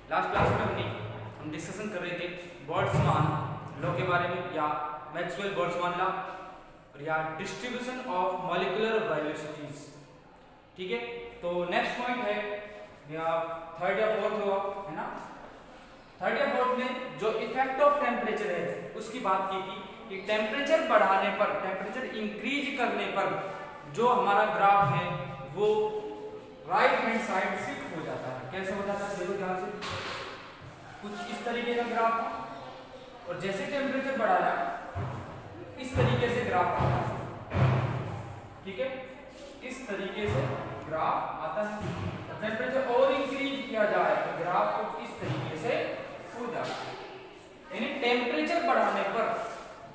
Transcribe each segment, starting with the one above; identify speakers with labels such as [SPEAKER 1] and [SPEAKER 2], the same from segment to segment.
[SPEAKER 1] Last class में हम discussion कर रहे थे बोल्ट्जमान लॉ के बारे में, या मैक्सवेल बोल्ट्जमान लॉ, और या डिस्ट्रीब्यूशन ऑफ मॉलिक्यूलर वेलोसिटीज। ठीक है, तो नेक्स्ट पॉइंट है या थर्ड या फोर्थ होगा, है ना। थर्ड या फोर्थ में जो इफेक्ट ऑफ टेम्परेचर है उसकी बात की थी कि टेम्परेचर बढ़ाने पर, टेम्परेचर इंक्रीज करने पर जो हमारा ग्राफ है वो राइट हैंड साइड शिफ्ट हो जाता है। कैसे हो जाता है, देखो ध्यान से, कुछ इस तरीके का ग्राफ था, और जैसे टेम्परेचर बढ़ाया इस तरीके से ग्राफ आता है। ठीक है, इस तरीके से ग्राफ आता है। टेम्परेचर और इंक्रीज किया जाए तो ग्राफ कुछ इस तरीके से हो जाता है। यानी टेम्परेचर बढ़ाने पर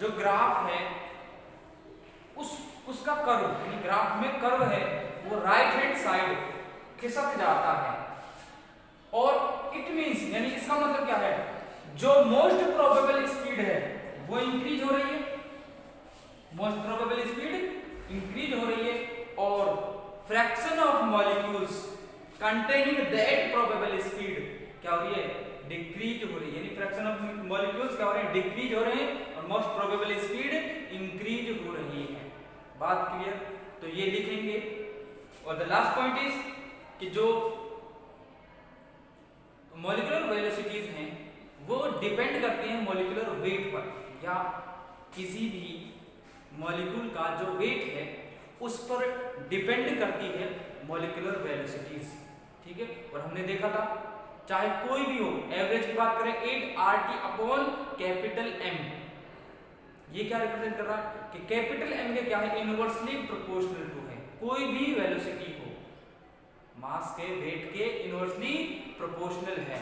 [SPEAKER 1] जो ग्राफ है उसका कर्व, यानी ग्राफ में कर्व है वो राइट हैंड साइड खिसक जाता है। और इट मींस, यानी इसका मतलब क्या है, जो मोस्ट प्रोबेबल स्पीड है वो इंक्रीज हो रही है, मोस्ट प्रोबेबल स्पीड इंक्रीज हो रही है, और fraction of molecules containing that probable speed क्या हो रही है, डिक्रीज हो रही है। यानी फ्रैक्शन ऑफ मॉलिक्यूल्स क्या हो रहे हैं, डिक्रीज हो रहे हैं, और मोस्ट प्रोबेबल स्पीड इंक्रीज हो रही है। बात क्लियर, तो ये लिखेंगे। और द लास्ट पॉइंट इज कि जो मॉलिक्यूलर वेलोसिटीज हैं वो डिपेंड करती हैं मॉलिक्यूलर वेट पर, या किसी भी मॉलिक्यूल का जो वेट है उस पर डिपेंड करती है मॉलिक्यूलर वेलोसिटीज। ठीक है, और हमने देखा था चाहे कोई भी हो, एवरेज की बात करें 8 RT अपॉन कैपिटल M, ये क्या रिप्रेजेंट कर रहा है कि कैपिटल M के क्या है, इनवर्सली प्रोपोर्शनल टू है। कोई भी वेलोसिटी हो मास के वेट के इनवर्सली प्रोपोर्शनल है।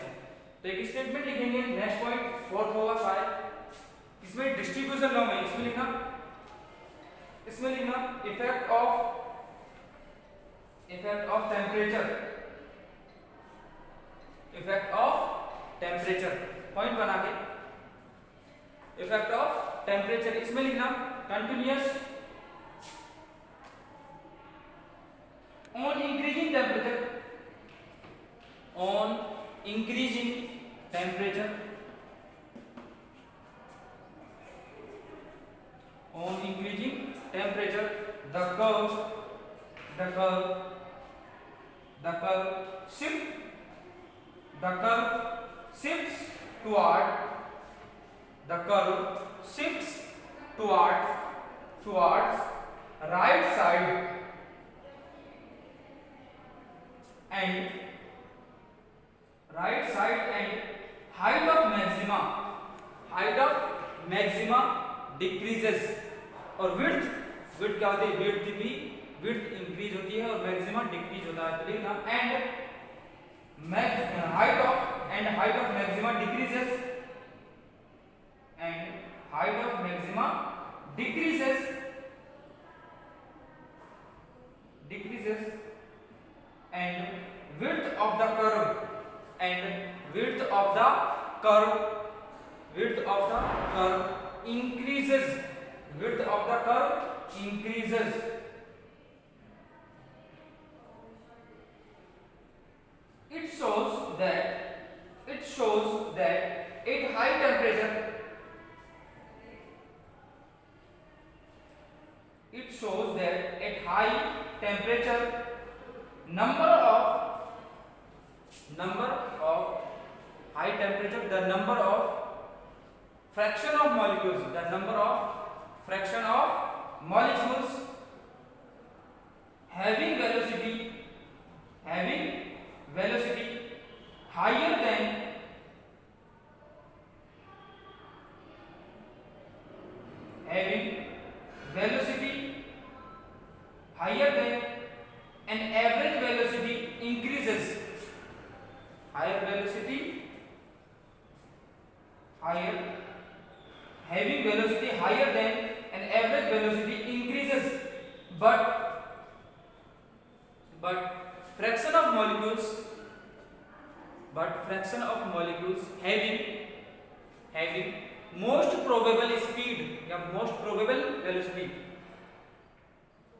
[SPEAKER 1] तो एक स्टेटमेंट लिखेंगे। नेक्स्ट पॉइंट फोर्थ होगा शायद, इसमें डिस्ट्रीब्यूशन लॉ में इसमें लिखना इफेक्ट ऑफ टेम्परेचर, पॉइंट बना के इफेक्ट ऑफ टेम्परेचर, इसमें लिखना continuous on increasing temperature the curve shifts towards right side and height of maxima decreases, और width क्या होती है, width इंक्रीज होती है और मैक्सिमा डिक्रीज होता है। तो लिखना height of maxima decreases and width of the curve increases. It shows that at high temperature number of fraction of molecules having velocity higher than an average velocity increases. Having velocity higher than an average velocity increases, but fraction of molecules having most probable speed या most probable velocity,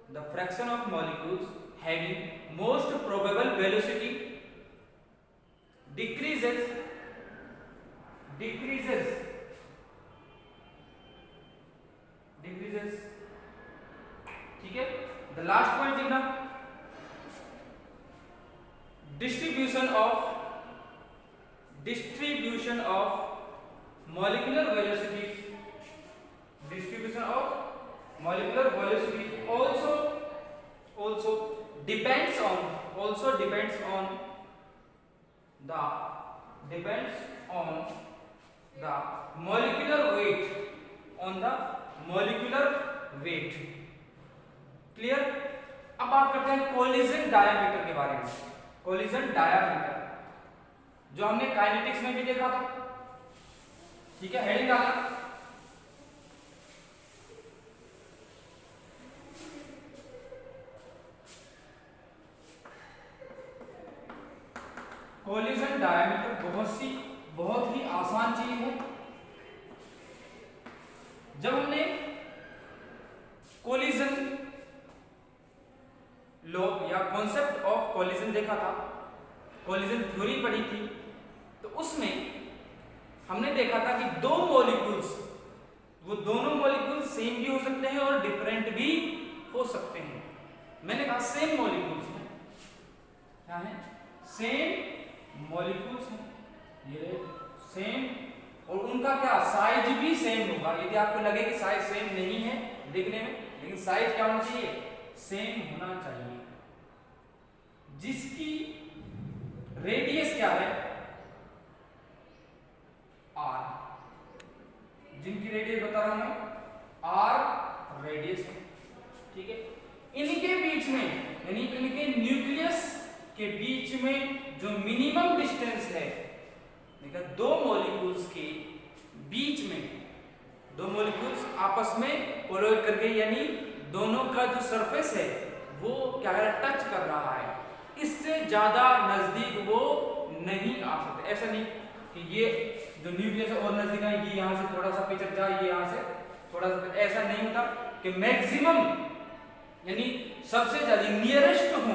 [SPEAKER 1] the fraction of molecules having most probable velocity decreases ठीक है। The last point देखना, distribution of molecular velocities also depends on the molecular weight, clear. अब बात करते हैं collision diameter के बारे में। कोलिजन डायामीटर जो हमने काइनेटिक्स में भी देखा था, ठीक है, हेडिंग डाला। कोलिजन डायामीटर बहुत ही आसान चीज है। जब हमने कोलिजन लॉ या कॉन्सेप्ट ऑफ कोलिजन देखा था, कोलिजन थ्योरी पढ़ी थी, तो उसमें हमने देखा था कि दो मॉलिक्यूल्स, वो दोनों मॉलिक्यूल्स सेम भी हो सकते हैं और डिफरेंट भी हो सकते हैं। मैंने कहा सेम मॉलिक्यूल्स हैं, क्या है, सेम मॉलिक्यूल्स हैं, ये सेम, और उनका क्या साइज भी सेम होगा। यदि आपको लगे कि साइज सेम नहीं है दिखने में, लेकिन साइज क्या होना चाहिए, सेम होना चाहिए। जिसकी रेडियस क्या है, आर, जिनकी रेडियस बता रहा हूं मैं, आर रेडियस है, ठीक है। इनके बीच में, यानी इनके न्यूक्लियस के बीच में जो मिनिमम डिस्टेंस है, देखा, दो मॉलिक्यूल्स के बीच में, दो मॉलिक्यूल्स आपस में कोलाइड करके, यानी दोनों का जो सरफेस है वो क्या है, टच कर रहा है, इससे ज्यादा नजदीक वो नहीं आ सकते। ऐसा नहीं कि ये जो न्यूक्लियस है और नजदीक है, ये यहां से थोड़ा सा पिछड़ जाए, ये यहां से थोड़ा सा, ऐसा नहीं होता कि मैक्सिमम यानी सबसे ज्यादा नियरेस्ट हो,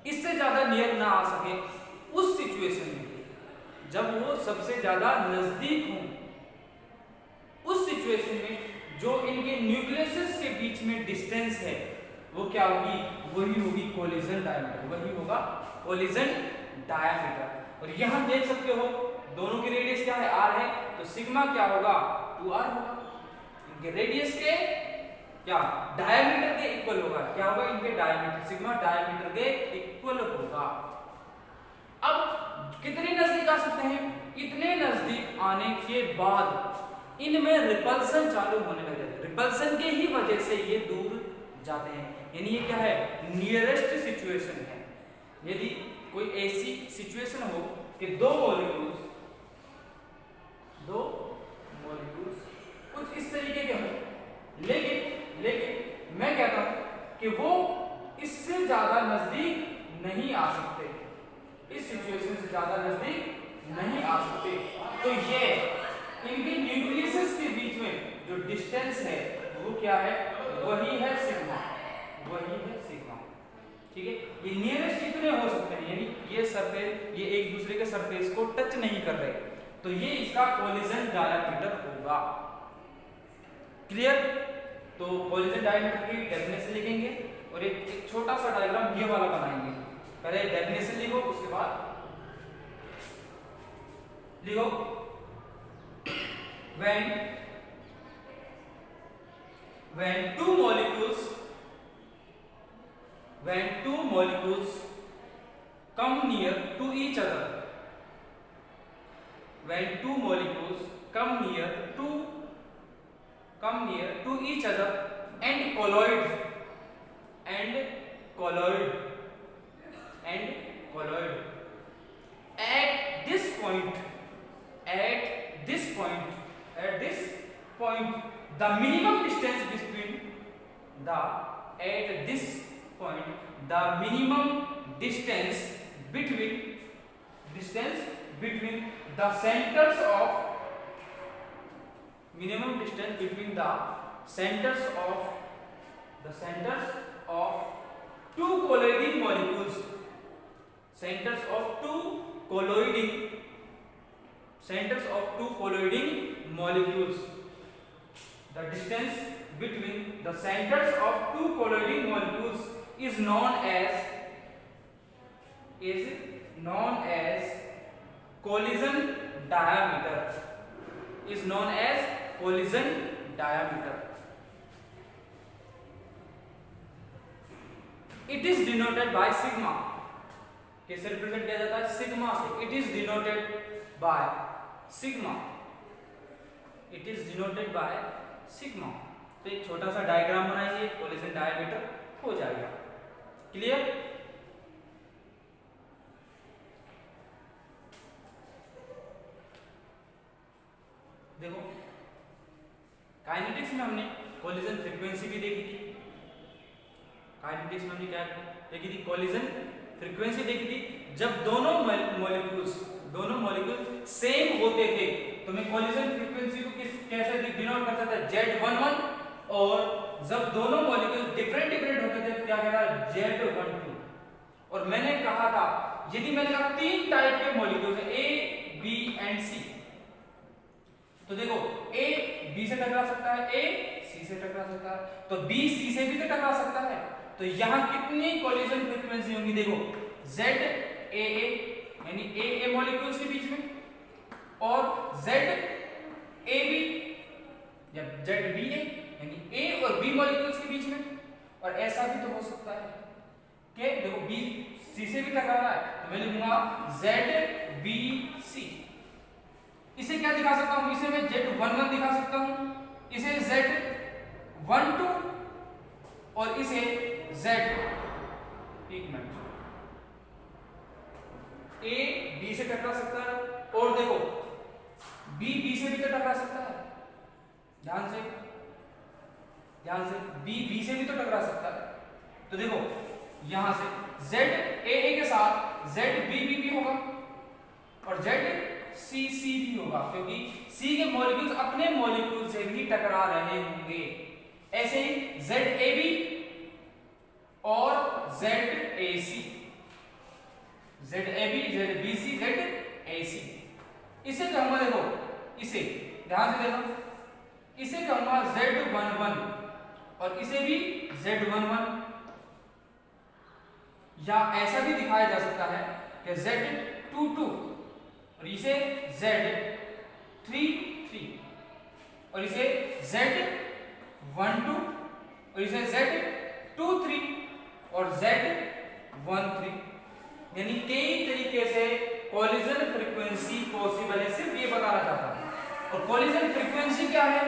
[SPEAKER 1] इससे ज्यादा नियर ना आ सके। उस सिचुएशन में जब वो सबसे ज्यादा नजदीक हो, उस सिचुएशन में जो इनके न्यूक्लियस के बीच में डिस्टेंस है वो क्या होगी, वही होगी कोलिजन डायमीटर, वही होगा कोलिजन डायमीटर। और यहां देख सकते हो दोनों की रेडियस क्या है, आर है, तो सिग्मा क्या होगा, 2r होगा। इनके रेडियस के क्या, डायमीटर के इक्वल होगा। क्या होगा, इनके डायमीटर, सिग्मा डायमीटर के इक्वल होगा। अब कितने नजदीक आ सकते हैं, इतने नजदीक आने के बाद इनमें रिपल्सन चालू होने लग जाते हैं। रिपल्सन के ही वजह से ये दूर जाते हैं, यानी ये क्या है, नियरेस्ट सिचुएशन है। यदि कोई ऐसी सिचुएशन हो कि दो मॉलिक्यूल्स कुछ इस तरीके के हो, लेकिन मैं कहता हूं कि वो इससे ज्यादा नजदीक नहीं आ सकते, इस सिचुएशन से ज्यादा नजदीक नहीं आ सकते, तो ये इनके न्यूक्लियस के बीच में जो डिस्टेंस है वो क्या है, वही है सिग्मा, ठीक है। ये नियरेस्ट कितने हो सकते हैं, यानी ये सरफेस, ये एक दूसरे के सरफेस को टच नहीं कर रहे, तो ये इसका कोलिजन डायमीटर होगा। क्लियर। तो कोलिजन डायमीटर की डेफिनेशन लिखेंगे और एक छोटा सा डायग्राम ये वाला बनाएंगे। पहले डेफिनेशन लिखो, उसके बाद लिखो when two molecules come near to each other, when two molecules come near to each other and colloid at this point the minimum distance between the centers of two colloiding centers of two colloiding molecules. The distance between the centers of two colloiding molecules is known as collision diameter. Is known as collision diameter. It is denoted by sigma. कैसे represent किया जाता है? Sigma से. It is denoted by sigma. It is denoted by sigma. तो एक छोटा सा diagram बनाइए, कोलिजन डायमीटर हो जाएगा. क्लियर? देखो, काइनेटिक्स में हमने कोलिजन फ्रीक्वेंसी भी देखी थी. काइनेटिक्स में हमने क्या देखी थी? कोलिजन फ्रीक्वेंसी देखी थी. जब दोनों मॉलिक्यूल्स सेम होते थे तो मैं कोलिजन फ्रीक्वेंसी को कैसे डिनोट कर सकता था? Z11. और जब दोनों मॉलिक्यूल डिफरेंट होते थे क्या कहता है? Z12. और मैंने कहा था, यदि मैंने कहा 3 टाइप के मॉलिक्यूल्स हैं, A, B एंड C, तो देखो A B से टकरा सकता है, A C से टकरा सकता है, तो B C से भी तो टकरा सकता है. तो यहां कितनी कोलिजन फ्रीक्वेंसी होंगी? देखो ZAA यानी AA मॉलिक्यूल्स के बीच में, और ZAB या ZBA यानी A और B मॉलिक्यूल्स के बीच में. और ऐसा भी तो हो सकता है कि देखो B C से भी टकरा रहा है, तो मैं लिखूंगा ZBC. इसे क्या दिखा सकता हूं? इसे मैं Z11 दिखा सकता हूं, इसे Z12 और इसे Z. एक मिनट. A B से टकरा सकता है, और देखो B B से भी तो टकरा सकता है. ध्यान से B B से भी तो टकरा सकता है. तो देखो यहां से ZAA के साथ ZBB भी होगा और ZCC भी होगा, क्योंकि C के मॉलिक्यूल्स अपने मॉलिक्यूल से भी टकरा रहे होंगे. ऐसे ही ZAB और ZAC, ZAB, ZBC, ZAC. इसे कहूंगा, देखो इसे ध्यान से देखो, इसे कहूंगा Z11 और इसे भी Z11. या ऐसा भी दिखाया जा सकता है कि Z22 और इसे Z33 और इसे Z12 और इसे Z23 और Z13. यानी कई तरीके से कोलिजन फ्रीक्वेंसी पॉसिबल है. सिर्फ ये बताना चाहता हूं. और कोलिजन फ्रीक्वेंसी क्या है?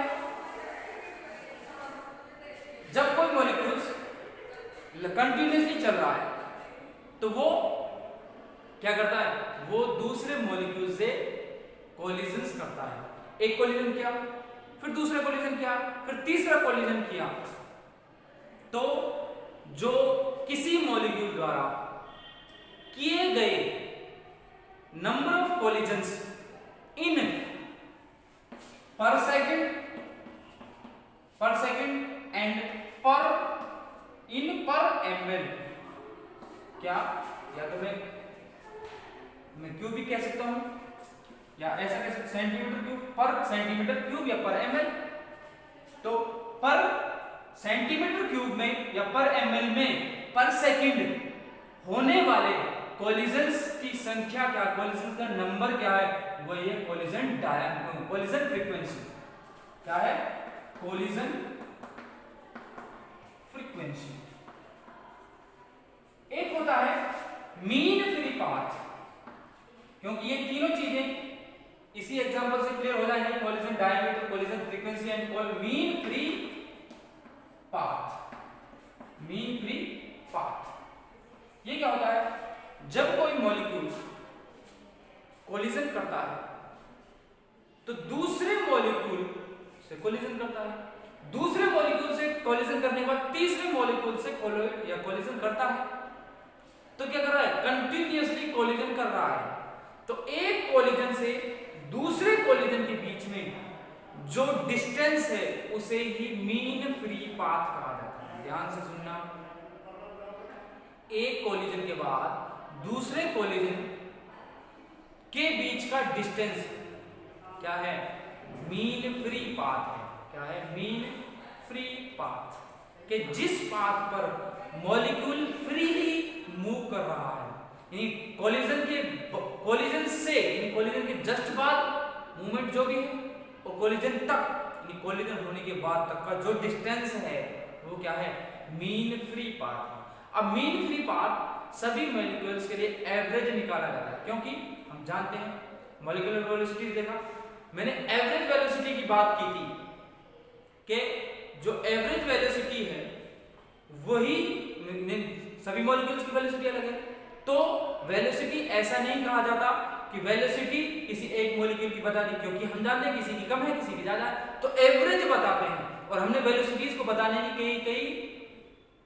[SPEAKER 1] जब कोई मॉलिक्यूल्स कंटिन्यूअसली चल रहा है तो वो क्या करता है? वो दूसरे मॉलिक्यूल से कोलिजन्स करता है. एक कोलिजन किया, फिर दूसरा कोलिजन किया, फिर तीसरा कोलिजन किया. तो जो किसी मॉलिक्यूल द्वारा किए गए नंबर ऑफ कोलिजन्स इन पर सेकेंड एंड पर ml, क्या या तो मैं क्यूब भी कह सकता हूं, या ऐसा कह सकता सेंटीमीटर क्यूब, पर सेंटीमीटर क्यूब या पर ml. तो पर सेंटीमीटर क्यूब में या पर ml में पर सेकंड होने वाले कोलिजन्स की संख्या क्या, कोलिजन का नंबर क्या है? वो ये कोलिजन फ्रीक्वेंसी. क्या है? Collision frequency. एक होता है मीन फ्री पाथ, क्योंकि ये तीनों चीजें इसी एग्जांपल से क्लियर हो जाएंगी. Collision diameter, collision frequency and mean free path. Mean free path ये क्या होता है? जब कोई मॉलिक्यूल कोलिजन करता है तो दूसरे मॉलिक्यूल से कोलिजन करता है, दूसरे मॉलिक्यूल से कोलिजन करने के बाद तीसरे मॉलिक्यूल से कोलोइड या कोलिजन करता है. तो क्या कर रहा है? कंटिन्यूअसली कोलिजन कर रहा है. तो एक कोलिजन से दूसरे कोलिजन के बीच में जो डिस्टेंस है उसे ही मीन फ्री पाथ कहा जाता है. ध्यान से सुनना. एक कोलिजन के बाद दूसरे कोलिजन के बीच का डिस्टेंस क्या है, मीन फ्री पाथ है। क्या है, मीन फ्री पाथ, कि जिस पाथ पर मॉलिक्यूल फ्रीली मूव कर रहा है, यानी कोलिजन से यानी कोलिजन के जस्ट बाद मूवमेंट जो भी है, और कोलिजन तक यानी कोलिजन होने के बाद तक का जो डिस्टेंस है वो क्या है, मीन फ्री पाथ है। अब मीन फ्री पाथ सभी मॉलिक्यूल्स के लिए एवरेज निकाला जाता है, क्योंकि हम जानते हैं मॉलिक्यूलर वेलोसिटी देखा, मैंने एवरेज वेलोसिटी की बात की थी कि जो एवरेज वेलोसिटी है वही सभी मॉलिक्यूल्स की वेलोसिटी अलग है। तो वेलोसिटी ऐसा नहीं कहा जाता कि वेलोसिटी किसी एक मॉलिक्यूल की बता दी, क्योंकि हम जानते हैं किसी की कम है किसी की ज्यादा है, तो एवरेज बताते हैं। और हमने वेलोसिटीज को बताने की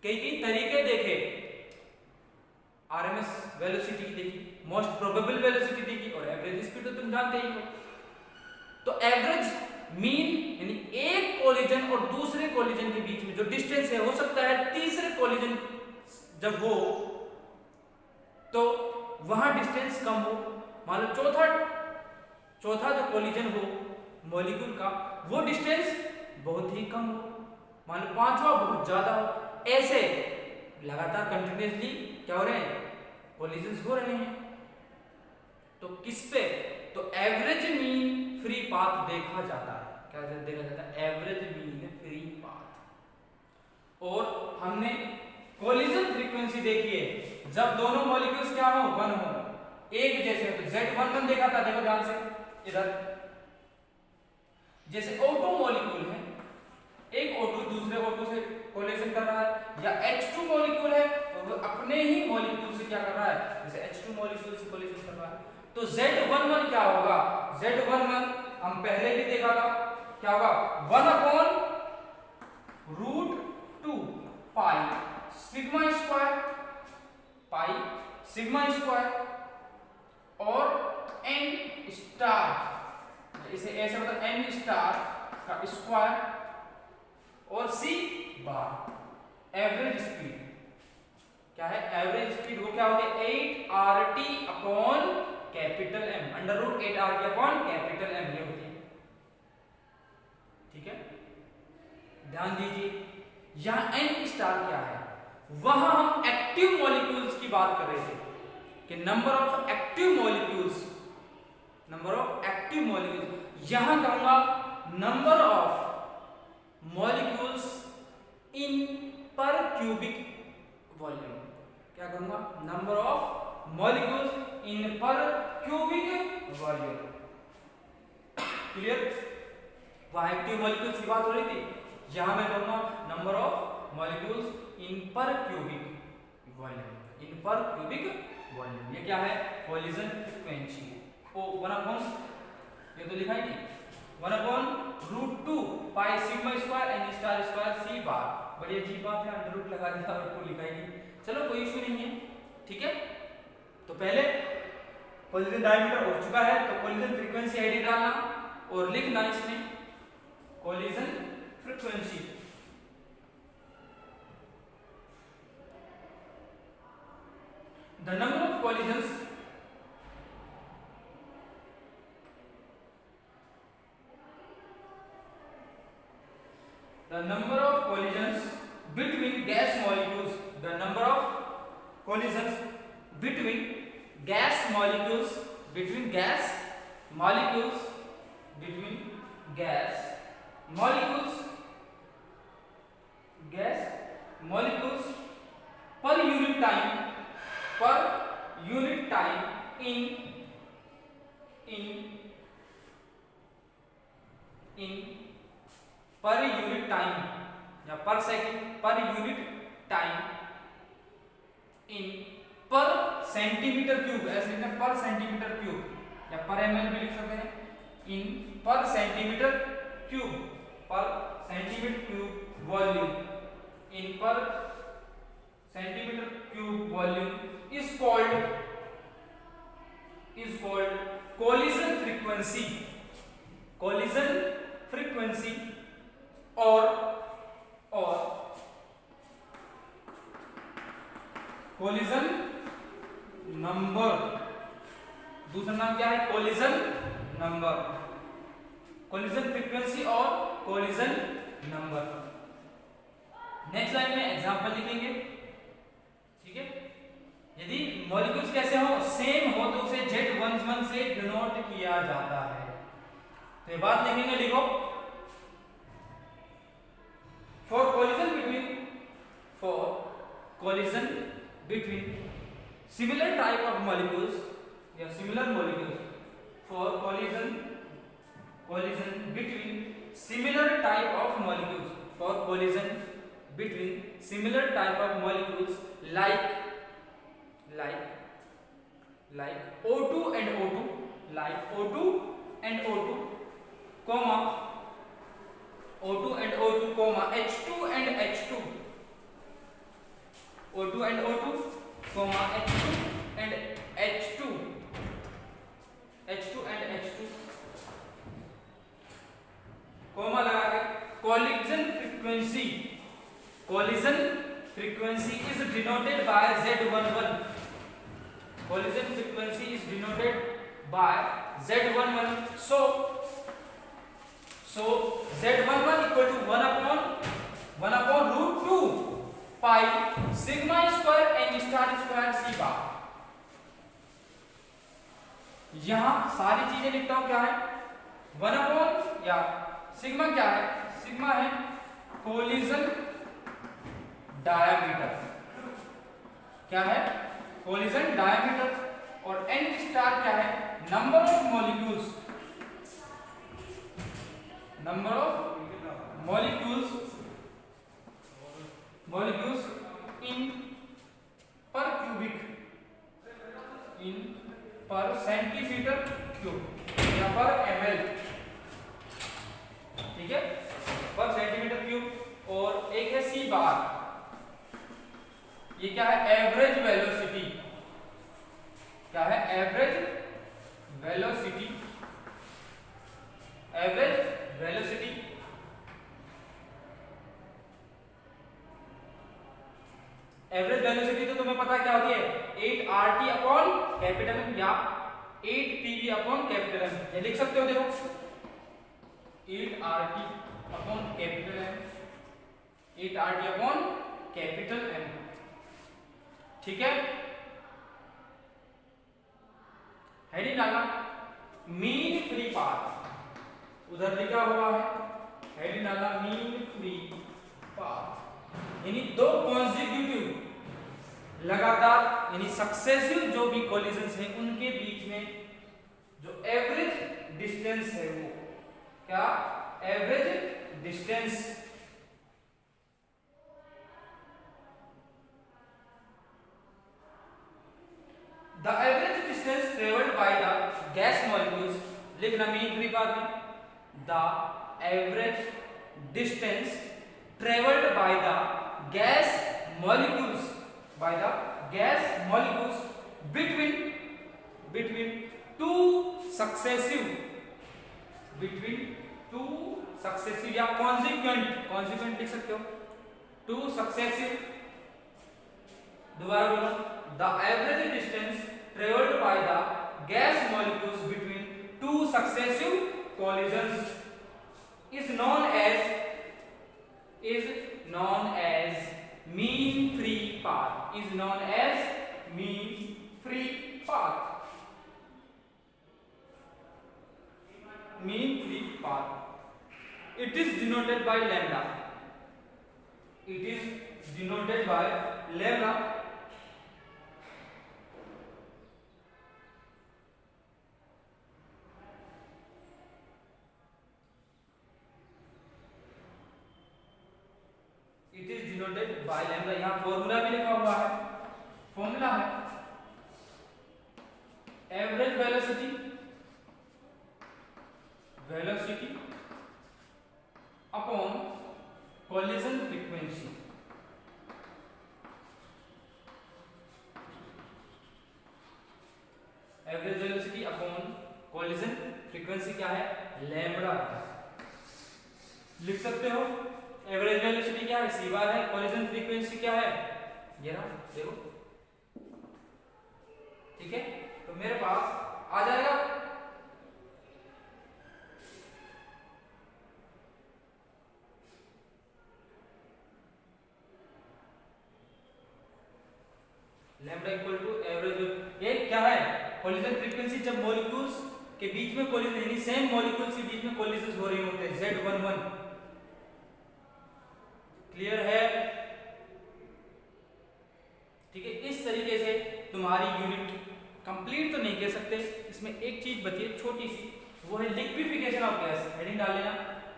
[SPEAKER 1] कई तरीके देखे, आरएमएस वेलोसिटी देखी, मोस्ट प्रोबेबल वेलोसिटी देखी, और एवरेज स्पीड तो तुम जानते ही हो। तो एवरेज मीन यानी एक कोलिजन और दूसरे कोलिजन के बीच में जो डिस्टेंस है, हो सकता है तीसरे कोलिजन जब हो तो वहां डिस्टेंस कम हो, मान लो चौथा जो कोलिजन हो मॉलिक्यूल का, वो डिस्टेंस बहुत ही कम हो, मान लो पांचवा बहुत ज्यादा हो। ऐसे लगातार कंटिन्यूअसली क्या हो रहे हैं, कोलिजन्स हो रहे हैं। तो किस पे, तो एवरेज मीन फ्री पाथ देखा जाता है। क्या देखा जाता है, एवरेज मीन फ्री पाथ। और हमने कोलिजन फ्रीक्वेंसी देखी है, जब दोनों मॉलिक्यूल्स क्या हो, वन हो, एक जैसे हो, तो Z11 देखा था, देखो ध्यान से इधर, जैसे O2 मॉलिक्यूल है, एक O2 दूसरे O2 से कोलिजन कर रहा है, या H2 मॉलिक्यूल है और वो अपने ही मॉलिक्यूल से क्या कर रहा है, जैसे H2 मॉलिक्यूल से कोलिजन कर रहा है, तो Z11 क्या होगा, Z11 हम पहले भी देखा था, क्या होगा, 1/√2 पाई सिग्मा स्क्वायर और n स्टार, इसे ऐसे मतलब n स्टार का स्क्वायर और c बार। एवरेज स्पीड क्या है, एवरेज स्पीड वो क्या होगी, 8RT upon capital M, √8RT upon capital M ये होती है। ठीक है, ध्यान दीजिए, यहां n स्टार क्या है, वहां हम एक्टिव मॉलिक्यूल्स की बात कर रहे थे कि नंबर ऑफ एक्टिव मॉलिक्यूल्स, यहां कहूंगा नंबर ऑफ मॉलिक्यूल्स इन पर क्यूबिक वॉल्यूम। क्या कहूंगा, नंबर ऑफ मॉलिक्यूल्स इन पर क्यूबिक वॉल्यूम। क्लियर, वहां एक्टिव मॉलिक्यूल्स की बात हो रही थी, यहां मैं कहूंगा नंबर ऑफ मॉलिक्यूल्स इन पर क्यूबिक वॉल्यूम। ये क्या है, कोलिजन फ्रीक्वेंसी। ओ 1/, ये तो लिखा ही नहीं, 1/√2 pi sigma square n star square c बार। बड़ी अजीब बात है, अंडर रूट लगा दिया और को लिखा ही नहीं। चलो कोई इशू नहीं है, ठीक है। तो पहले कोलिजन डायमीटर हो चुका है, तो कोलिजन फ्रीक्वेंसी आईडी डालना और लिखना इसमें collision frequency. The number of collisions between gas molecules, the number of collisions between gas molecules, between gas molecules per unit time per unit time या per second per unit time in per centimetre cube, ऐसे लिखना पर centimetre cube या पर ml भी लिख सकते हैं, in पर सेंटीमीटर क्यूब वॉल्यूम, in पर centimetre cube volume is called collision frequency or collision number, दूसरा नाम क्या है? कोलिजन नंबर, कोलिजन फ्रीक्वेंसी और कोलिजन नंबर। नेक्स्ट लाइन में एग्जांपल लिखेंगे, ठीक है। यदि मॉलिक्यूल्स कैसे हो, सेम हो, तो उसे Z11 से डिनोट किया जाता है। तो ये बात लिखेंगे, लिखो for collision between similar type of molecules या similar molecules, for collision between similar type of molecules, for collision between similar type of molecules like O2 and O2, like O2 and O2, comma O2 and O2, comma H2 and H2, O2 and O2, comma H2 and H2, H2 and H2, comma लगा के collision frequency is denoted by Z11, collision frequency is denoted by Z11, so Z11 equal to 1 upon root 2 pi sigma square n star square c bar। यहां सारी चीजें लिखता हूं, क्या है 1 upon, या सिग्मा क्या है, सिग्मा है कोलिजन डायमीटर, क्या है कोलिजन डायमीटर, और n स्टार क्या है number of molecules, number of molecules in पर सेंटीमीटर क्यूब या पर ml, ठीक है, पर सेंटीमीटर क्यूब। और एक है सी बार, ये क्या है एवरेज वेलोसिटी, क्या है average velocity, average velocity. Average velocity तो तुम्हें पता क्या होती है 8RT अपॉन कैपिटल एम या 8PV अपॉन कैपिटल एम, ये लिख सकते हो, देखो 8RT upon capital M, 8RT upon capital M, ठीक है। हेडिंग डाला मीन फ्री पाथ, उधर लिखा हुआ है हेडिंग डाला मीन फ्री पाथ, यानी दो कॉन्सेक्यूटिव लगातार यानी सक्सेसिव जो भी कोलिजन्स हैं उनके बीच में जो एवरेज डिस्टेंस है वो क्या average distance, the average distance travelled by the gas molecules, लिखना मीन फ्री पाथ में the average distance travelled by the gas molecules between two successive या consequent लिख सकते हो, two successive, दोबारा बोलो the average distance traveled by the gas molecules between two successive collisions is known as mean free path, is known as mean free path, mean free path. It is denoted by lambda, it is denoted by lambda, it is denoted by lambda। यहाँ formula भी लिखा हुआ है, formula है average velocity upon collision frequency, average velocity upon collision frequency क्या है lambda, लिख सकते हो। एवरेज वेलोसिटी क्या है सी बार है, कोलिजन फ्रीक्वेंसी क्या है ये ना देखो, ठीक है। तो मेरे पास आ जाएगा। लैम्डा इक्वल टू एवरेज, ये क्या है, कोलिजन फ्रीक्वेंसी, जब मॉलिक्यूल्स के बीच में कोलिजन यानी सेम मॉलिक्यूल्स के बीच में कोलिजन हो रहे होते हैं, Z11। क्लियर है? ठीक है, इस तरीके से तुम्हारी यूनिट कंप्लीट तो नहीं कह सकते, इसमें एक चीज बची है छोटी सी, वो है लिक्विफिकेशन ऑफ गैस। हेडिंग डाल लेना,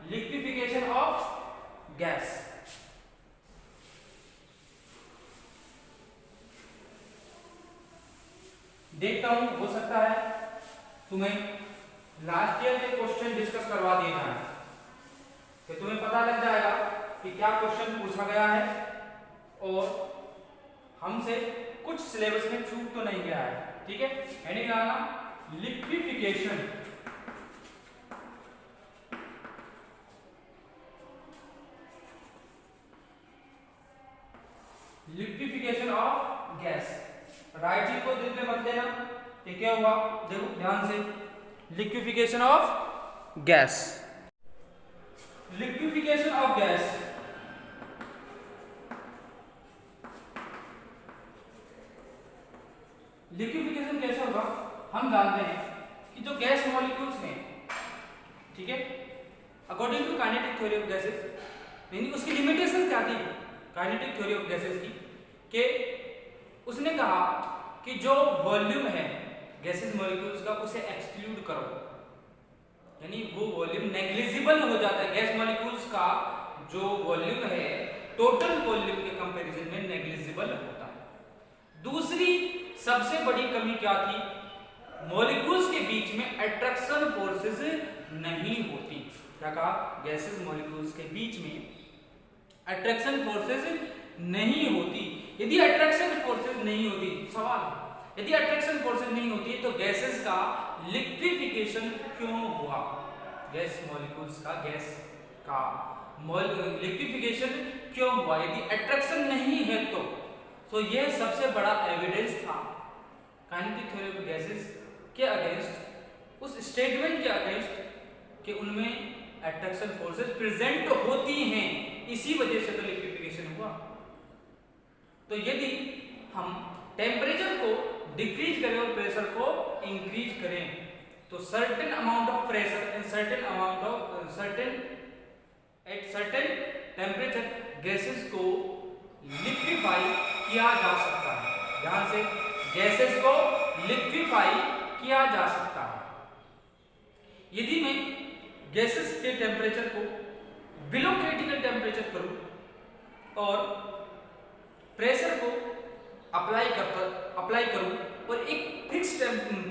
[SPEAKER 1] लिक्विफिकेशन ऑफ गैस। देखता हूं, हो सकता है तुम्हें लास्ट ईयर के क्वेश्चन डिस्कस करवा दिए जाए, तो तुम्हें पता लग जाएगा कि क्या क्वेश्चन पूछा गया है और हमसे कुछ सिलेबस में छूट तो नहीं गया है। ठीक है, हेडिंग डालना liquefaction, liquefaction of gas. Writing को दिल में मत देना कि क्या हुआ, देखो ध्यान से, liquefaction of gas, liquefaction of gas. Liquefaction कैसे होगा, हम जानते हैं कि जो गैस मॉलिक्यूल्स हैं, ठीक है, according to kinetic theory of gases, यानी उसकी लिमिटेशन क्या थी काइनेटिक थ्योरी ऑफ गैसेस की, कि उसने कहा कि जो वॉल्यूम है गैसेस मॉलिक्यूल्स का उसे एक्सक्लूड करो, यानी वो वॉल्यूम नेग्लिजिबल हो जाता है। गैस मॉलिक्यूल्स का जो वॉल्यूम है टोटल वॉल्यूम के कंपैरिजन में नेग्लिजिबल होता है। दूसरी सबसे बड़ी कमी क्या थी, मॉलिक्यूल्स के बीच में अट्रैक्शन फोर्सेस नहीं होती। क्या कहा, गैसेस मॉलिक्यूल्स के बीच में अट्रैक्शन फोर्सेस नहीं होती। यदि अट्रैक्शन फोर्सेस नहीं होती, सवाल है, यदि अट्रैक्शन फोर्सेस नहीं होती तो गैसेस का लिक्विफिकेशन क्यों हुआ, गैस मॉलिक्यूल्स का गैस का लिक्विफिकेशन क्यों हुआ, यदि अट्रैक्शन नहीं है तो यह सबसे बड़ा एविडेंस था काइनेटिक थ्योरी ऑफ गैसेस के अगेंस्ट, उस स्टेटमेंट के अगेंस्ट कि उनमें अट्रैक्शन फोर्सेस प्रेजेंट होती हैं, इसी वजह से तो लिक्विफिकेशन हुआ। तो यदि हम टेम्परेचर को डिक्रीज करें और प्रेशर को इंक्रीज करें तो certain amount of pressure and certain amount of at certain temperature gases को लिक्विफाई किया जा सकता है। ध्यान से, गैसेस को लिक्विफाई किया जा सकता है। यदि मैं गैसेस के टेम्परेचर को बिलो क्रिटिकल टेम्परेचर करूं और प्रेशर को अप्लाई करूं और एक फिक्स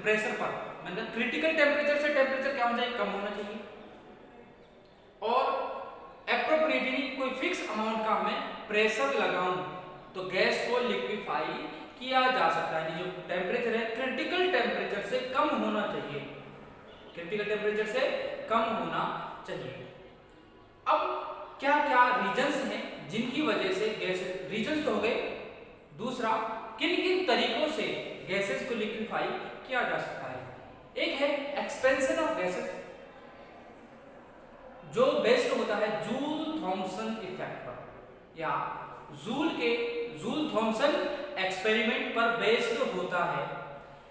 [SPEAKER 1] प्रेशर पर, मतलब क्रिटिकल टेम्परेचर से टेम्परेचर क्या होना चाहिए, कम होना चाहिए, और एप्रोप्रिएटली कोई फिक्स अमाउंट का हमें प्रेशर लगाऊं तो गैस को लिक्विफाई किया जा सकता है। जो टेम्परेचर है क्रिटिकल टेम्परेचर से कम होना चाहिए, क्रिटिकल टेम्परेचर से कम होना चाहिए। अब क्या क्या रीजंस हैं जिनकी वजह से गैस, रीजंस तो हो गए, दूसरा किन किन तरीकों से गैसेस को लिक्विफाई किया जा सकता है। एक है एक्सपेंशन ऑफ गैसेस, जो बेस्ड होता है जूल थॉमसन इफेक्ट पर, या जूल थॉमसन एक्सपेरिमेंट पर बेस्ड होता है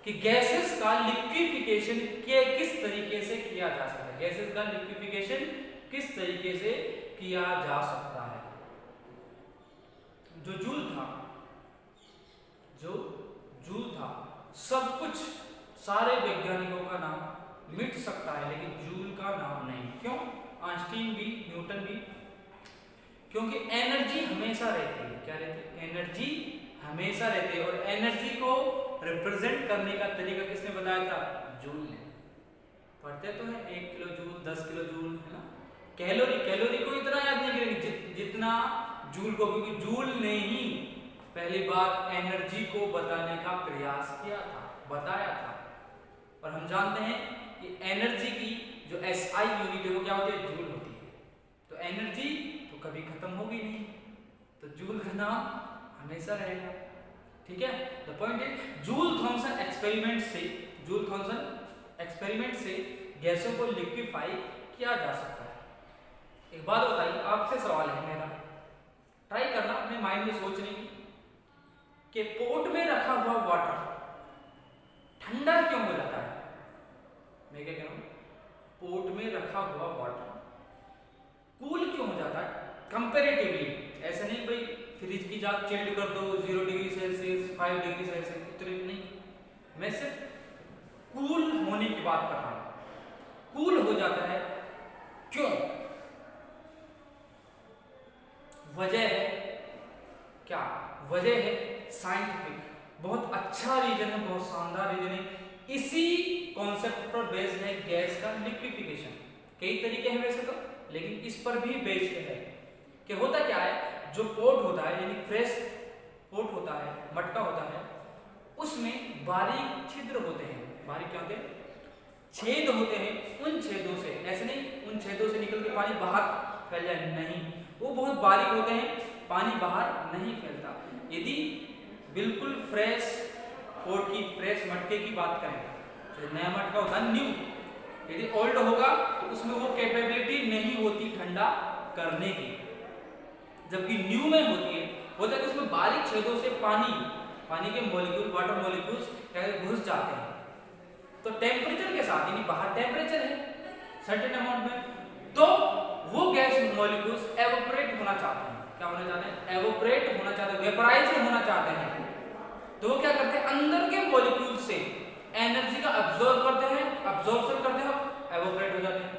[SPEAKER 1] कि गैसेस का लिक्विफिकेशन किस तरीके से किया जा सकता है, गैसेस का लिक्विफिकेशन किस तरीके से किया जा सकता है। जो जूल था सब कुछ, सारे वैज्ञानिकों का नाम मिट सकता है लेकिन जूल का नाम नहीं। क्यों? आइंस्टीन भी, न्यूटन भी, क्योंकि एनर्जी हमेशा रहती है। क्या रहती है? एनर्जी हमेशा रहती है। और एनर्जी को रिप्रेजेंट करने का तरीका किसने बताया था? जूल ने। पढ़ते तो है 1 किलो जूल, 10 किलो जूल, है ना। कैलोरी को इतना याद नहीं करेंगे जितना जूल को, क्योंकि जूल ने ही पहली बार एनर्जी को बताने का प्रयास किया था, बताया था। और हम जानते हैं कि एनर्जी की जो SI यूनिट है वो क्या होती है? जूल होती है। तो एनर्जी तो कभी खत्म होगी नहीं, तो जूल का नाम हमेशा रहेगा। ठीक है, the point is Joule Thomson experiment से, जूल थॉमसन एक्सपेरिमेंट से गैसों को लिक्विफाई किया जा सकता है। एक बात बताइए, आपसे सवाल है मेरा, ट्राई करना अपने माइंड में सोचने की कि पोट में रखा हुआ वाटर ठंडा क्यों हो जाता है। मैं क्या कह रहा हूं, पोट में रखा हुआ वाटर कूल क्यों हो जाता है कंपैरेटिवली। ऐसा नहीं भाई फ्रिज की जाग चिल्ड कर दो 0 डिग्री सेल्सियस 5 डिग्री सेल्सियस, इतने नहीं, मैं सिर्फ कूल होने की बात कर रहा हूं। कूल हो जाता है क्यों, वजह है क्या, वजह है साइंटिफिक, बहुत अच्छा रीजन है, बहुत शानदार रीजन है। इसी कॉन्सेप्ट पर बेस्ड है गैस का लिक्विफिकेशन। कई तरीके हैं वैसे तो, लेकिन इस पर भी बेस्ड है कि होता क्या है, जो पोट होता है यानी फ्रेश पोट होता है, मटका होता है, उसमें बारीक छिद्र होते हैं। बारीक क्या होते हैं, छेद होते हैं। उन छेदों से, ऐसे नहीं उन छेदों से निकल के पानी बाहर फैल जाए, नहीं, वो बहुत बारीक होते हैं, पानी बाहर नहीं फैलता। यदि बिल्कुल फ्रेश पोट की, फ्रेश मटके की बात करें, तो नया मटका होता है न्यू, यदि ओल्ड होगा तो उसमें वो कैपेबिलिटी नहीं होती ठंडा करने की, जबकि न्यू में होती है। होता है कि उसमें बारीक छेदों से पानी के मॉलिक्यूल, वाटर मॉलिक्यूल्स घुस जाते हैं। तो टेम्परेचर के साथ, यानी बाहर टेम्परेचर है सर्टेन अमाउंट में, तो वो गैस मॉलिक्यूल्स एवोपरेट होना चाहते हैं। क्या होना चाहते हैं, एवोपरेट होना चाहते हैं, वेपराइज होना चाहते हैं। तो वो क्या करते हैं, अंदर के मॉलिक्यूल से एनर्जी का अब्सॉर्ब करते हैं, अब्सॉर्प्शन करते हैं, एवोपरेट हो जाते हैं।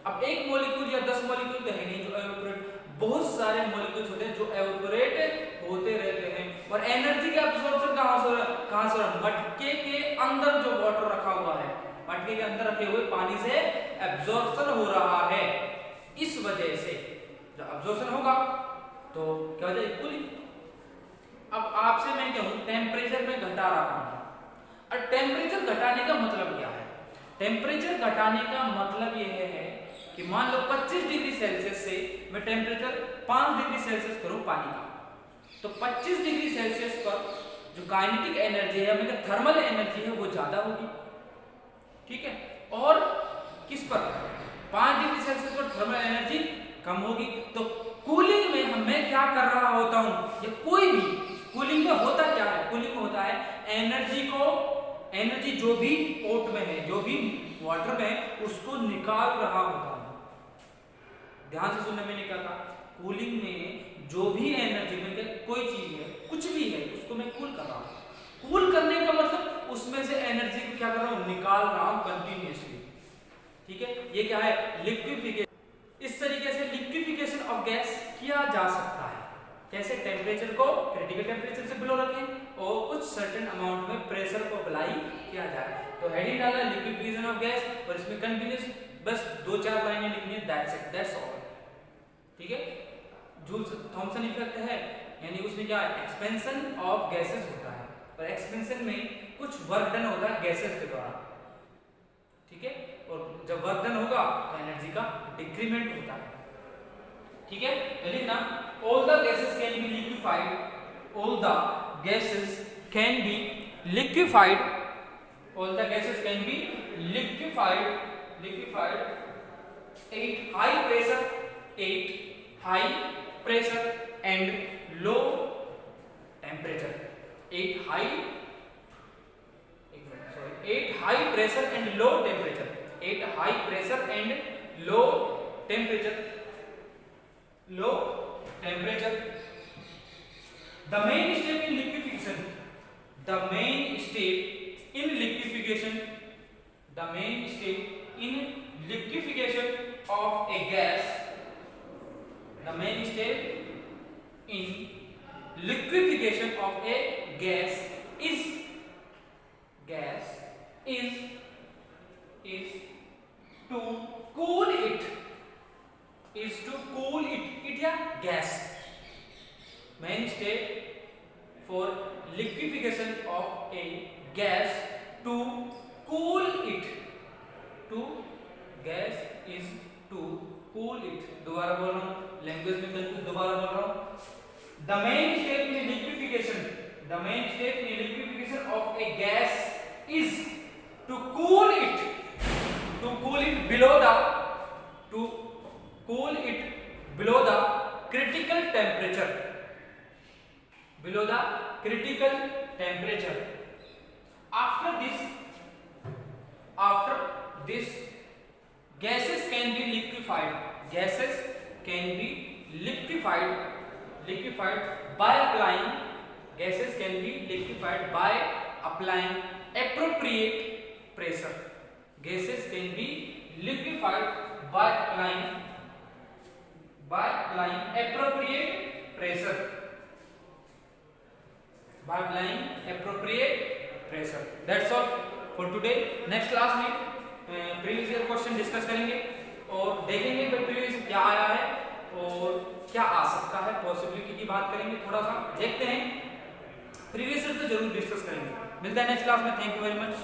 [SPEAKER 1] अब एक मॉलिक्यूल या 10 मॉलिक्यूल तो है नहीं जो एवोपरेट, बहुत सारे मॉलिक्यूल्स होते हैं जो एवोपरेट होते रहते हैं। और एनर्जी का अब्सॉर्प्शन कहां से हो रहा है, मटके के अंदर जो वाटर रखा हुआ है, मटके के अंदर रखे हुए पानी से एब्जॉर्प्शन हो रहा है। इस वजह से जब एब्जॉर्प्शन होगा तो क्या हो जाएगी, कूलिंग। अब आपसे मैं कहूं टेम्परेचर में घटा रहा हूं, और टेम्परेचर घटाने का मतलब क्या है, टेम्परेचर घटाने का मतलब यह है कि मान लो 25 डिग्री सेल्सियस से मैं टेम्परेचर 5 डिग्री सेल्सियस करूं पानी का, तो 25 डिग्री सेल्सियस पर जो काइनेटिक एनर्जी है, मतलब थर्मल एनर्जी है, वो ज्यादा होगी, ठीक है। और किस पर, 5 डिग्री सेल्सियस पर थर्मल एनर्जी कम होगी। तो कूलिंग में मैं क्या कर रहा होता हूं, या कोई भी कूलिंग में होता क्या है, कूलिंग में होता है एनर्जी जो भी पोट में है, जो भी वाटर में है, उसको निकाल रहा होता हूं। ध्यान से सुनने, मैंने क्या कहा, कूलिंग में जो भी एनर्जी में कोई चीज है, कुछ भी है, उसको मैं कूल कर रहा हूं। कूल करने का मतलब उसमें से एनर्जी को क्या कर रहा हूं, निकाल रहा हूं कंटिन्यूअसली, ठीक है। ये क्या है, लिक्विफिकेशन। इस तरीके से लिक्विफिकेशन ऑफ गैस किया जा सकता है। कैसे, टेम्परेचर को क्रिटिकल टेम्परेचर से बिलो रखें और कुछ सर्टेन अमाउंट में प्रेशर को अप्लाई किया जाए। तो हेडिंग डाला लिक्विफिकेशन ऑफ गैस, और इसमें कंटिन्यूस बस 2-4 लाइनें लिखनी है, दैट्स इट, दैट्स ऑल, ठीक है। जूल्स थॉमसन इफेक्ट है, यानी उसमें क्या है, एक्सपेंशन ऑफ गैसेस होता है, और एक्सपेंशन में कुछ वर्क डन होता है गैसेस के द्वारा, ठीक है। और जब वर्क डन होगा तो एनर्जी का डिक्रीमेंट होता है, ठीक है। लिखना, all the gases can be liquefied, all the gases can be liquefied, all the gases can be liquefied at high pressure and low temperature, at high pressure and low temperature, at high pressure and low temperature. The main step in liquefaction, the main step in liquefaction of a gas, the main step in liquefaction of a gas is to cool it, it या gas. Main step for liquefaction of a gas to cool it, gas is to cool it. दोबारा बोल रहा हूँ, language में बिल्कुल दोबारा बोल रहा हूँ। The main step in liquefaction of a gas is to cool it, it below the to cool it below the critical temperature. Below the critical temperature. After this, gases can be liquefied. Gases can be liquefied by applying. Gases can be liquefied by applying appropriate pressure. Gases can be liquefied by applying appropriate pressure. By applying appropriate pressure. That's all for today. Next class में previous year question discuss करेंगे और देखेंगे कि previous क्या आया है और क्या आ सकता है, पॉसिबिलिटी की बात करेंगे, थोड़ा सा देखते हैं। प्रीवियस ईयर तो जरूर डिस्कस करेंगे। मिलता है नेक्स्ट क्लास में। Thank you very much.